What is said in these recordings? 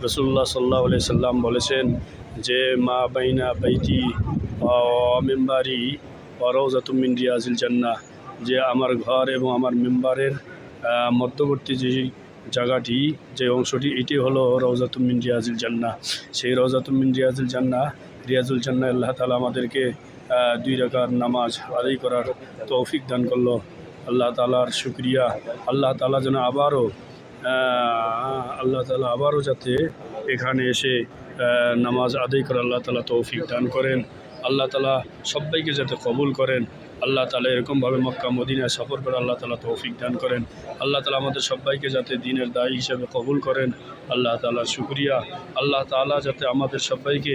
রাসূলুল্লাহ সাল্লাল্লাহু আলাইহি সাল্লাম বলেছেন যে মা বাইনা বাইতি ওয়া মিম্বারি ওয়া রাউযাতুম মিন রিয়াজিল জান্নাহ, যে আমার ঘর এবং আমার মিম্বারের মধ্যবর্তী যে জায়গাটি, যে অংশটি, এটি হলো রাউযাতুম মিন রিয়াজিল জান্নাহ। সেই রাউযাতুম মিন রিয়াজিল জান্নাহ, রিয়াজুল জান্নাহ আল্লাহ তাআলা আমাদেরকে 2 রাকাত নামাজ আদায় করার তৌফিক দান করলো। আল্লাহ তাআলার শুকরিয়া। আল্লাহ তাআলা যেন আবারও যাতে এখানে এসে নামাজ আদায় করে আল্লাহ তাআলা তৌফিক দান করেন। আল্লাহ তাআলা সবাইকে যাতে কবুল করেন। আল্লাহ তাআলা এরকমভাবে মক্কা মদিনায় সফর করে আল্লাহ তাআলা তৌফিক দান করেন। আল্লাহ তাআলা আমাদের সবাইকে যাতে দ্বীনের দায়ী হিসেবে কবুল করেন। আল্লাহ তাআলার শুকরিয়া। আল্লাহ তাআলা যাতে আমাদের সবাইকে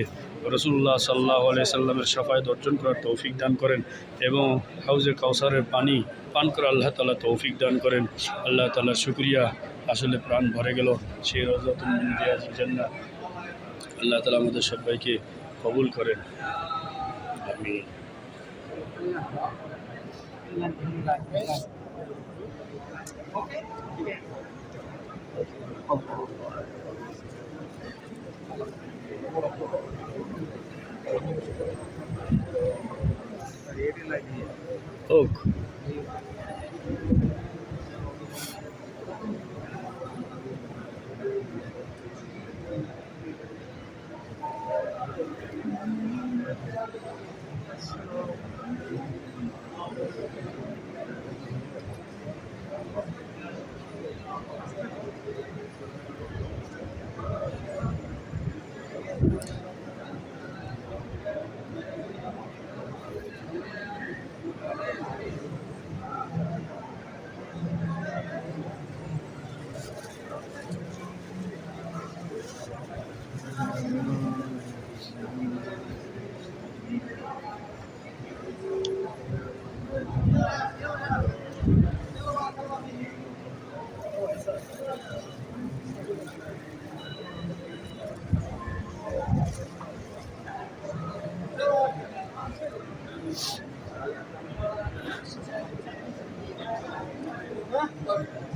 রাসূলুল্লাহ সাল্লাল্লাহু আলাইহি সাল্লামের শাফায়াত অর্জন করার তৌফিক দান করেন এবং হাউজে কাউসারের পানি পান করে আল্লাহ তাআলা তৌফিক দান করেন। আল্লাহ তাআলার শুকরিয়া। আসলে প্রাণ ভরে গেল সেই রাউযাতুম মিন রিয়াজিল জান্নাহ। আল্লাহ তাআলা আমাদের সবাইকে কবুল করেন। আমিন। হোক।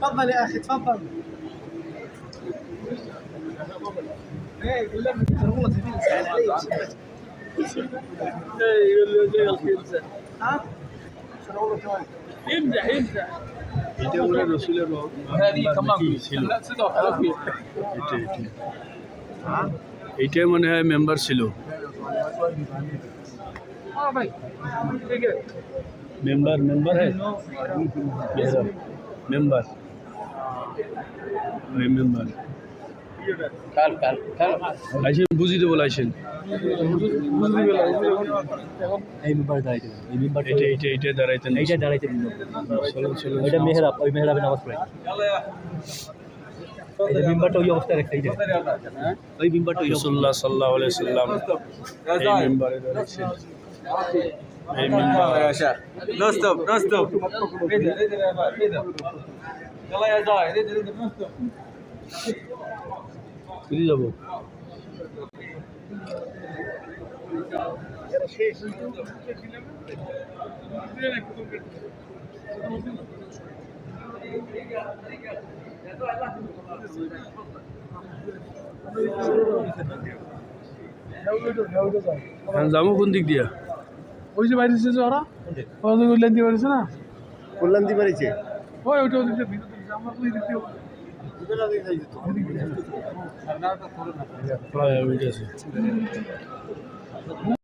تفضل يا اخي تفضل. ايه يقول لك والله تبين زعل علي. ايه يقول له زي الخنزه. ها؟ شنو والله كمان؟ يمزح. এটা ওরা রাসূলের هذه كمان ছিল। لا تصدق خلاص. এইটাই মনে হয় মেম্বার ছিল। हाँ भाई ठीक है. মেম্বার হ্যাঁ মেম্বার আইসেন বুঝি দেবো আইসেন। এই মেম্বার দাঁড়াইতেন, এই মেম্বার এইটা দাঁড়াইতেন। এইটা দাঁড়াইতেন। চলো ওইটা মেহরাব, ওই মেহরাবে নামাজ পড়ে। এই মেম্বারটা ওই অবস্থায় রাখতে, এইটা ওই মেম্বারটা ওই রাসূলুল্লাহ সাল্লাল্লাহু আলাইহি সাল্লাম এই মেম্বারে দাঁড়াইছেন। এই মেম্বার نستوب يلا يا زاهد نستوب. ফিরে যাবো। যাবো কোন দিক দিয়া? ওই যে বাইরে এসেছে ওরা, কল্যাণ দিয়ে বাড়িছে না, কল্যাণ দিয়ে বাড়িছে ওই ওইটা ওদিক দিয়ে ভিতর দিকে, আমরা তো এই দিক দিয়ে প্রায়